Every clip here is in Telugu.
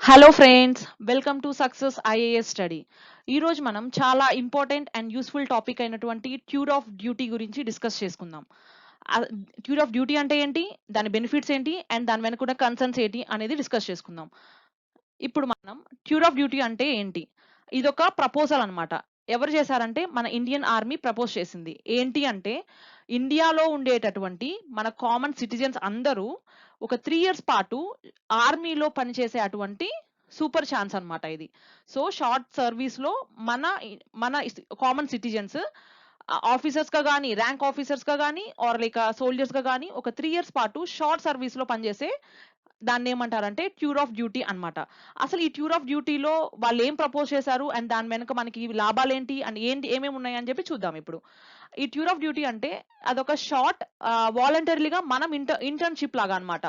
Hello friends, welcome to success IAS study. ఈరోజు మనం చాలా ఇంపార్టెంట్ అండ్ యూస్ఫుల్ టాపిక్ అయినటువంటి ట్యూర్ ఆఫ్ డ్యూటీ గురించి డిస్కస్ చేసుకుందాం. ట్యూర్ ఆఫ్ డ్యూటీ అంటే ఏంటి, దాని బెనిఫిట్స్ ఏంటి అండ్ దాని వెనుకున్న కన్సర్న్స్ ఏంటి అనేది డిస్కస్ చేసుకుందాం. ఇప్పుడు మనం ట్యూర్ ఆఫ్ డ్యూటీ అంటే ఏంటి, ఇదొక ప్రపోజల్ అన్నమాట. ఎవరు చేశారంటే మన ఇండియన్ ఆర్మీ ప్రపోజ్ చేసింది. ఏంటి అంటే ఇండియాలో ఉండేటటువంటి మన కామన్ సిటిజన్స్ అందరూ ఒక 3 ఇయర్స్ పాటు ఆర్మీలో పనిచేసే అటువంటి సూపర్ ఛాన్స్ అన్నమాట ఇది. సో షార్ట్ సర్వీస్ లో మన మన కామన్ సిటిజన్స్ ఆఫీసర్స్ గా గానీ, ర్యాంక్ ఆఫీసర్స్ గా గానీ ఆర్ లైక్ సోల్జర్స్ గా గానీ ఒక 3 ఇయర్స్ పాటు షార్ట్ సర్వీస్ లో పనిచేసే దాన్ని ఏమంటారంటే ట్యూర్ ఆఫ్ డ్యూటీ అన్నమాట. అసలు ఈ ట్యూర్ ఆఫ్ డ్యూటీలో వాళ్ళు ఏం ప్రపోజ్ చేశారు అండ్ దాని వెనుక మనకి లాభాలేంటి అండ్ ఏంటి ఏమేమి ఉన్నాయి అని చెప్పి చూద్దాం ఇప్పుడు. ఈ ట్యూర్ ఆఫ్ డ్యూటీ అంటే అదొక షార్ట్ వాలంటరీగా మనం ఇంటర్న్‌షిప్ లాగా అన్నమాట.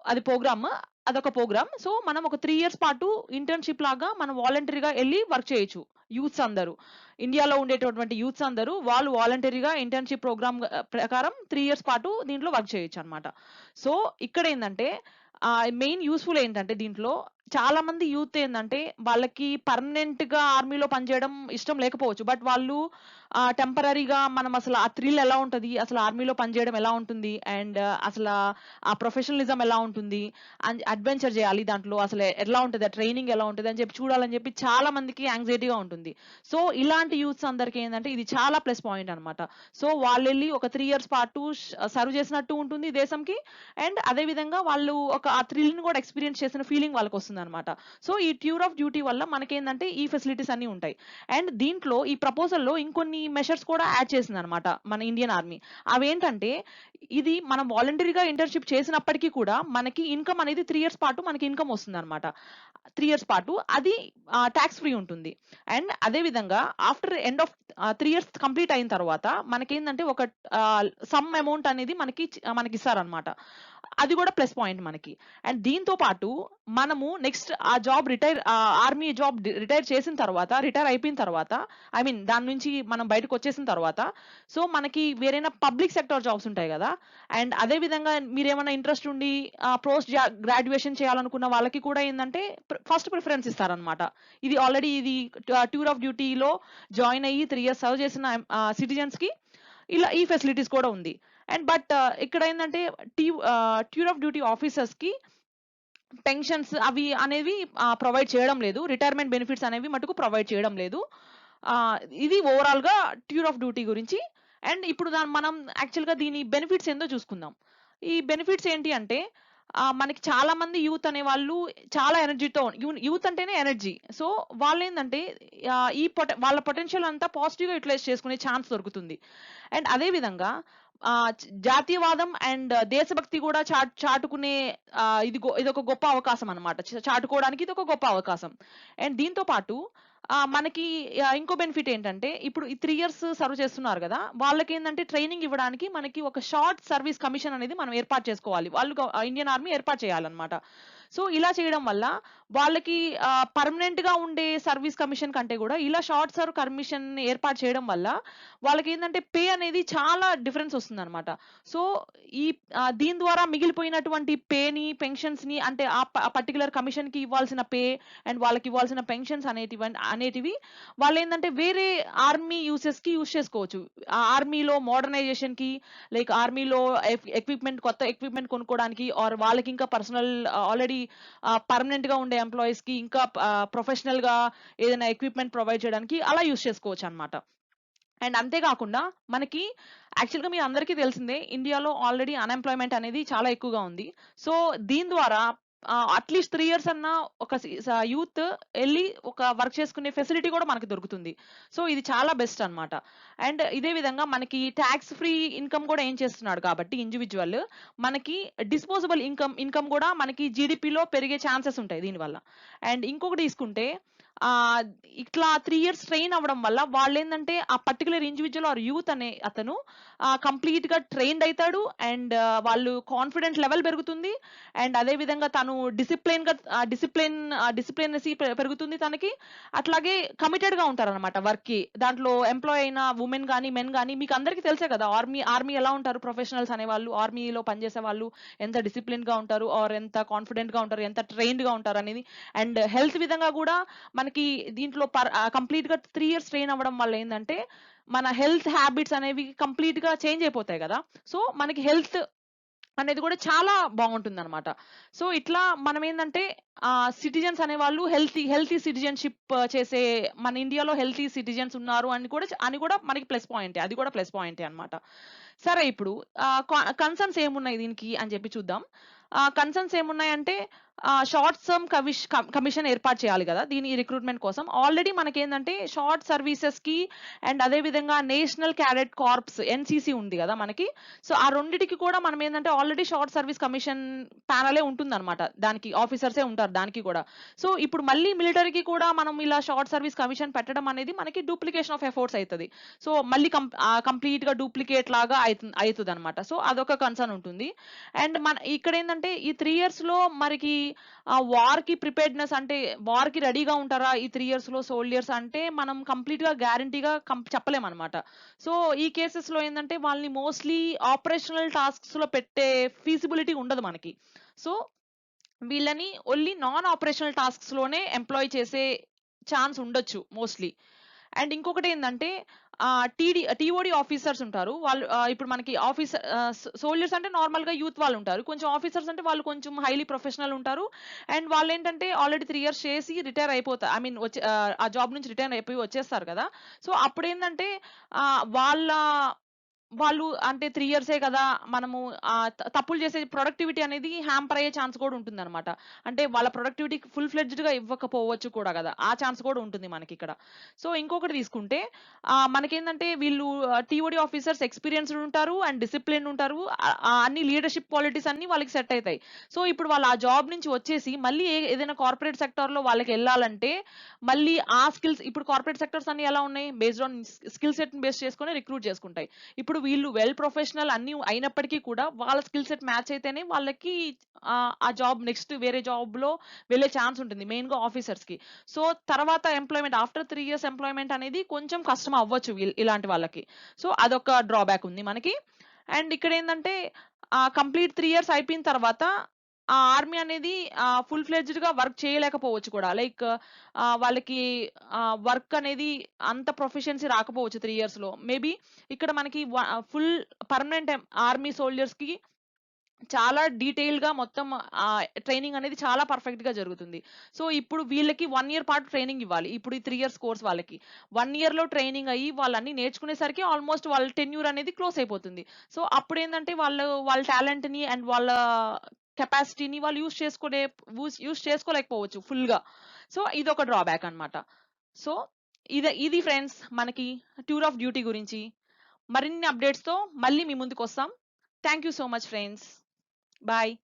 అది ప్రోగ్రామ్. అదొక ప్రోగ్రామ్. సో మనం ఒక 3 ఇయర్స్ పాటు ఇంటర్న్‌షిప్ లాగా మనం వాలంటరీగా ఎళ్లి వర్క్ చేయొచ్చు. యూత్స్ అందరూ. ఇండియాలో ఉండేటటువంటి యూత్స్ అందరూ వాళ్ళు వాలంటరీగా ఇంటర్న్‌షిప్ ప్రోగ్రామ్ ప్రకారం 3 ఇయర్స్ పాటు దీంట్లో వర్క్ చేయొచ్చన్నమాట. సో ఇక్కడేందంటే మెయిన్ యూజ్‌ఫుల్ ఏంటంటే దీంట్లో చాలా మంది యూత్ ఏందంటే వాళ్ళకి పర్మనెంట్‌గా ఆర్మీలో పనిచేయడం ఇష్టం లేకపోవచ్చు. బట్ వాళ్ళు టెంపరరీగా మనం అసలు ఆ థ్రిల్ ఎలా ఉంటది? అసలు ఆర్మీలో పనిచేయడం ఎలా ఉంటుంది? అండ్ అసలా ఆ ప్రొఫెషనలిజం ఎలా ఉంటుంది? అండ్ అడ్వెంచర్ చేయాలి దాంట్లో. అసలు ఎలా ఉంటది? ఆ ట్రైనింగ్ ఎలా ఉంటది? అని చెప్పి చూడాలని చెప్పి చాలా మందికి యాంక్సైటీగా ఉంటుంది. సో ఇలాంటి యూత్స్ అందరికి ఏందంటే ఇది చాలా ప్లస్ పాయింట్ అన్నమాట. సో వాళ్ళెళ్లి ఒక 3 ఇయర్స్ పాటు సర్వ్ చేసినట్టు ఉంటుంది దేశంకి. అండ్ అదే విధంగా వాళ్ళు ఒక ఆ థ్రిల్‌ని కూడా ఎక్స్‌పీరియన్స్ చేసిన ఫీలింగ్ వాళ్ళకొస్తుందన్నమాట. సో ఈ ట్యూర్ ఆఫ్ డ్యూటీ వల్ల మనకేందంటే ఈ ఫెసిలిటీస్ అన్నీ ఉంటాయి. అండ్ దీంట్లో ఈ ప్రపోజల్‌లో ఇంకొన్ని మెషర్స్ కూడా యాడ్ చేసిందన్నమాట మన ఇండియన్ ఆర్మీ. అవేంటంటే ఇది మనం వాలంటరీగా ఇంటర్న్‌షిప్ చేసినప్పటికీ కూడా మనకి ఇన్‌కమ్ అనేది 3 ఇయర్స్ పాటు మనకి ఇన్‌కమ్ వస్తుందన్నమాట. 3 ఇయర్స్ పాటు అది టాక్స్ ఫ్రీ ఉంటుంది. అండ్ అదే విధంగా after end of 3 years complete అయిన తర్వాత మనకేందంటే ఒక సమ్ అమౌంట్ అనేది మనకిస్తారన్నమాట. అది కూడా ప్లస్ పాయింట్ మనకి. అండ్ దీంతో పాటు మనము నెక్స్ట్ ఆ జాబ్ ఆర్మీ జాబ్ రిటైర్ చేసిన తర్వాత, రిటైర్ అయిపోయిన తర్వాత, ఐ మీన్ దాని నుంచి మనం బయటకొచ్చేసిన తర్వాత, సో మనకి వేరైనా పబ్లిక్ సెక్టార్ జాబ్స్ ఉంటాయి గదా! అండ్ అదే విధంగా మీరేమన్నా ఇంట్రెస్ట్ ఉండి గ్రాడ్యుయేషన్ చేయాలనుకున్న వాళ్ళకి కూడా ఏందంటే ఫస్ట్ ప్రిఫరెన్స్ ఇస్తారనమాట. ఇది ట్యూర్ ఆఫ్ డ్యూటీలో జాయిన్ అయ్యి 3 ఇయర్స్ సర్వ్ చేసిన సిటిజన్స్‌కి ఇలా ఈ ఫెసిలిటీస్ కూడా ఉంది. అండ్ ఇక్కడేందంటే ట్యూర్ ఆఫ్ డ్యూటీ ఆఫీసర్స్‌కి పెన్షన్స్ అవి అనేవి ప్రొవైడ్ చేయడం లేదు. రిటైర్మెంట్ బెనిఫిట్స్ అనేవి మటుకు ప్రొవైడ్ చేయడం లేదు. ఇది ఓవరాల్‌గా ట్యూర్ ఆఫ్ డ్యూటీ గురించి. అండ్ ఇప్పుడు మనం యాక్చువల్‌గా దీని బెనిఫిట్స్ ఏందో చూసుకుందాం. ఈ బెనిఫిట్స్ ఏంటి అంటే మనకి చాలా మంది యూత్ అనేవాళ్ళు చాలా ఎనర్జీతో యూత్ అంటేనే ఎనర్జీ. సో వాళ్ళేందంటే వాళ్ళ పొటెన్షియల్ అంతా పాజిటివ్‌గా యుటిలైజ్ చేసుకునే ఛాన్స్ దొరుకుతుంది. అండ్ అదే విధంగా జాతీయవాదం అండ్ దేశభక్తి కూడా చాటుకునే ఇదొక గొప్ప అవకాశం అన్నమాట. చాటుకోవడానికి ఇదొక గొప్ప అవకాశం. అండ్ దీంతో పాటు మనకి ఇంకో బెనిఫిట్ ఏంటంటే ఇప్పుడు ఈ 3 ఇయర్స్ సర్వ్ చేస్తున్నారు గదా! వాళ్ళకేందంటే ట్రైనింగ్ ఇవ్వడానికి మనకి ఒక షార్ట్ సర్వీస్ కమిషన్ అనేది మనం ఏర్పాటు చేసుకోవాలి. ఇండియన్ ఆర్మీ ఏర్పాటు చేయాలన్నమాట. సో ఇలా చేయడం వల్ల వాళ్ళకి పర్మనెంట్‌గా ఉండే సర్వీస్ కమిషన్ కంటే గూడా ఇలా షార్ట్ సర్వ్ కమిషన్ ఏర్పాటు చేయడం వల్ల వాళ్ళకేందంటే పే అనేది చాలా డిఫరెన్స్ వస్తుందన్నమాట. సో ఈ దీని ద్వారా మిగిలిపోయినటువంటి పెన్షన్స్‌ని అంటే ఆ పర్టిక్యులర్ కమిషన్‌కి ఇవ్వాల్సిన పే అండ్ వాళ్ళకివ్వాల్సిన పెన్షన్స్ అనేటివి వాళ్ళేందంటే వేరే ఆర్మీ యూజెస్‌కి యూజ్ చేసుకోవచ్చు. ఆర్మీలో మోడర్నైజేషన్‌కి లైక్ ఆర్మీలో కొత్త ఎక్విప్‌మెంట్ కొనుక్కోవడానికి ఆర్ వాళ్ళకింకా పర్సనల్ ఆల్రెడీ పర్మనెంట్‌గా ఉండే ఎంప్లాయీస్‌కి ఇంకా ప్రొఫెషనల్‌గా ఏదైనా ఎక్విప్‌మెంట్ ప్రొవైడ్ చేయడానికి అలా యూజ్ చేసుకోవచ్చనమాట. అండ్ అంతే కాకుండా మనకి యాక్చువల్‌గా మీ అందరికీ తెలిసిందే ఇండియాలో ఆల్రెడీ అన్‌ఎంప్లాయ్‌మెంట్ అనేది చాలా ఎక్కువగా ఉంది. సో దీని ద్వారా అట్‌లీస్ట్ 3 ఇయర్స్ అన్నా ఒక యూత్ ఎళ్లి ఒక వర్క్ చేసుకునే ఫెసిలిటీ కూడా మనకు దొరుకుతుంది. సో ఇది చాలా బెస్ట్ అన్నమాట. అండ్ ఇదే విధంగా మనకి టాక్స్ ఫ్రీ ఇన్‌కమ్ కూడా ఏం చేస్తున్నాడు కాబట్టి ఇండివిడ్యువల్ మనకి డిస్పోజబుల్ ఇన్‌కమ్ కూడా మనకి జీడీపీలో పెరిగే ఛాన్సెస్ ఉంటాయి దీనివల్ల. అండ్ ఇంకొకటి తీసుకుంటే ఆహ్, ఇట్లా 3 ఇయర్స్ ట్రైన్ అవ్వడం వల్ల వాళ్ళేందంటే ఆ పర్టిక్యులర్ ఇండివిడ్యువల్ ఆర్ యూత్ అనే అతను కంప్లీట్‌గా ట్రైన్డ్ అయితాడు. అండ్ వాళ్ళు కాన్ఫిడెంట్ లెవెల్ పెరుగుతుంది. అండ్ అదే విధంగా తను డిసిప్లినసీ పెరుగుతుంది తనకి. అట్లాగే కమిటెడ్‌గా ఉంటారనమాట వర్క్‌కి. దాంట్లో ఎంప్లాయ్ అయిన వుమెన్ గాని, మెన్ గాని మీకందరికీ తెలుసే కదా! ఆర్మీ ఎలా ఉంటారు ప్రొఫెషనల్స్ అనేవాళ్ళు. ఆర్మీలో పనిచేసే వాళ్ళు ఎంత డిసిప్లిన్‌గా ఉంటారు ఆర్ ఎంత కాన్ఫిడెంట్‌గా ఉంటారు, ఎంత ట్రైన్డ్‌గా ఉంటారనేది. అండ్ హెల్త్ విధంగా గూడా మనకి దీంట్లో కంప్లీట్‌గా 3 ఇయర్స్ ట్రైన్ అవ్వడం వల్ల ఏందంటే, మన హెల్త్ హ్యాబిట్స్ అనేవి కంప్లీట్‌గా చేంజ్ అయిపోతాయి గదా! సో, మనకి హెల్త్ అనేది గూడా చాలా బాగుంటుందనమాట. సో, ఇట్లా మనమేందంటే సిటిజన్స్ అనేవాళ్ళు హెల్తీ సిటిజన్‌షిప్ చేసే మన ఇండియాలో హెల్తీ సిటిజన్స్ ఉన్నారు అని కూడా మనకి ప్లస్ పాయింటే. అది కూడా ప్లస్ పాయింటే అన్నమాట. సరే ఇప్పుడు కన్సర్న్స్ ఏమున్నాయి దీనికి అని చెప్పి చూద్దాం. కన్సర్న్స్ ఏమున్నాయంటే షార్ట్ టర్మ్ కమిషన్ ఏర్పాటు చేయాలి గదా! దీని రిక్రూట్‌మెంట్ కోసం. ఆల్రెడీ మనకేందంటే షార్ట్ సర్వీసెస్‌కి అండ్ అదే విధంగా నేషనల్ క్యాడెట్ కార్ప్స్ ఎన్‌సీసీ ఉంది గదా! మనకి. సో, ఆ రెండిటికి కూడా మనమేందంటే ఆల్రెడీ షార్ట్ సర్వీస్ కమిషన్ ప్యానెలే ఉంటుందన్నమాట. దానికి ఆఫీసర్సే ఉంటారు దానికి గూడా. సో, ఇప్పుడు మళ్ళీ మిలిటరీకి కూడా మనం ఇలా షార్ట్ సర్వీస్ కమిషన్ పెట్టడం అనేది మనకి డూప్లికేషన్ ఆఫ్ ఎఫర్ట్స్ అయితది. సో, మళ్ళీ కంప్లీట్‌గా డూప్లికేట్ లాగా అయితదన్నమాట. సో, అదొక కన్సర్న్ ఉంటుంది. అండ్ ఇక్కడేందంటే ఈ 3 ఇయర్స్‌లో మనకి వార్‌కి ప్రిపేర్డ్‌నెస్ అంటే వార్‌కి రెడీగా ఉంటారా ఈ 3 ఇయర్స్‌లో సోల్జర్స్ అంటే మనం కంప్లీట్‌గా గ్యారంటీగా చెప్పలేమన్నమాట. సో, ఈ కేసెస్‌లో ఏందంటే వాళ్ళని మోస్ట్‌లీ ఆపరేషనల్ టాస్క్స్‌లో పెట్టే ఫీజిబిలిటీ ఉండదు మనకి. సో, వీళ్ళని ఓన్లీ నాన్ ఆపరేషనల్ టాస్క్స్‌లోనే ఎంప్లాయ్ చేసే ఛాన్స్ ఉండొచ్చు మోస్ట్‌లీ. అండ్ ఇంకొకటేందంటే టీఓడీ ఆఫీసర్స్ ఉంటారు. వాళ్ళు ఇప్పుడు మనకి సోల్జర్స్ అంటే నార్మల్‌గా యూత్ వాళ్ళుంటారు. కొంచెం ఆఫీసర్స్ అంటే వాళ్ళు కొంచెం హైలీ ప్రొఫెషనల్ ఉంటారు. అండ్ వాళ్ళేంటంటే ఆల్రెడీ 3 ఇయర్స్ చేసి రిటైర్ అయిపోతారు. ఐ మీన్ ఆ జాబ్ నుంచి రిటైర్ అయిపోయి వచ్చేస్తారు కదా! సో, అప్పుడేందంటే ఆహ్, వాళ్ళ వాళ్ళు అంటే 3 ఇయర్సే కదా! మనము తప్పులు చేసే ప్రొడక్టివిటీ అనేది హ్యాంపర్ అయ్యే ఛాన్స్ కూడా ఉంటుందన్నమాట. అంటే వాళ్ళ ప్రొడక్టివిటీకి ఫుల్ ఫ్లెడ్జ్డ్‌గా ఇవ్వకపోవచ్చు కూడా గదా! ఆ ఛాన్స్ కూడా ఉంటుంది మనకిక్కడ. సో, ఇంకొకటి తీసుకుంటే మనకేందంటే వీళ్ళు టీఓడీ ఆఫీసర్స్ ఎక్స్‌పీరియన్స్‌డ్ ఉంటారు అండ్ డిసిప్లిన్డ్ ఉంటారు. అన్ని లీడర్‌షిప్ క్వాలిటీస్ అన్నీ వాళ్ళకి సెట్ అయితాయి. సో, ఇప్పుడు వాళ్ళు ఆ జాబ్ నుంచి వచ్చేసి మళ్ళీ ఏదైనా కార్పొరేట్ సెక్టార్‌లో వాళ్ళకెళ్ళాలంటే మళ్ళీ ఆ స్కిల్స్ ఇప్పుడు కార్పొరేట్ సెక్టార్స్ అన్నీ ఎలా ఉన్నాయి? బేస్డ్ ఆన్ స్కిల్ సెట్‌ని బేస్ చేసుకొని రిక్రూట్ చేసుకుంటాయి. ఇప్పుడు వీళ్ళు వెల్ ప్రొఫెషనల్ అన్నీ అయినప్పటికీ కూడా వాళ్ళ స్కిల్ సెట్ మ్యాచ్ అయితేనే వాళ్ళకి ఆ జాబ్ నెక్స్ట్ వేరే జాబ్‌లో వెళ్ళే ఛాన్స్ ఉంటుంది. మెయిన్‌గా ఆఫీసర్స్‌కి. సో, తర్వాత ఆఫ్టర్ 3 ఇయర్స్ ఎంప్లాయ్‌మెంట్ అనేది కొంచెం కష్టం అవ్వచ్చు ఇలాంటి వాళ్ళకి. సో, అదొక డ్రాబ్యాక్ ఉంది మనకి. అండ్ ఇక్కడేందంటే కంప్లీట్ 3 ఇయర్స్ అయిపోయిన తర్వాత ఆ ఆర్మీ అనేది ఫుల్ ఫ్లెడ్జ్డ్‌గా వర్క్ చేయలేకపోవచ్చు కూడా. లైక్ వాళ్ళకి వర్క్ అనేది అంత ప్రొఫిషియన్సీ రాకపోవచ్చు 3 ఇయర్స్‌లో. మేబీ ఇక్కడ మనకి ఫుల్ పర్మనెంట్ ఆర్మీ సోల్జర్స్‌కి చాలా డీటెయిల్‌గా మొత్తం ట్రైనింగ్ అనేది చాలా పర్ఫెక్ట్‌గా జరుగుతుంది. సో, ఇప్పుడు వీళ్ళకి 1 ఇయర్ పాటు ట్రైనింగ్ ఇవ్వాలి. ఇప్పుడు ఈ 3 ఇయర్స్ కోర్స్ వాళ్ళకి. 1 ఇయర్‌లో ట్రైనింగ్ అయ్యి వాళ్ళన్నీ నేర్చుకునేసరికి ఆల్‌మోస్ట్ వాళ్ళ టెన్యూర్ అనేది క్లోజ్ అయిపోతుంది. సో, అప్పుడేందంటే వాళ్ళ టాలెంట్‌ని అండ్ వాళ్ళ కెపాసిటీని వాళ్ళు యూజ్ చేసుకోలేకపోవచ్చు ఫుల్‌గా. సో, ఇదొక డ్రాబ్యాక్ అన్నమాట. సో, ఇది ఫ్రెండ్స్ మనకి టూర్ ఆఫ్ డ్యూటీ గురించి. మరిన్ని అప్‌డేట్స్‌తో మళ్ళీ మీ ముందుకొస్తాం. Thank you so much friends. Bye.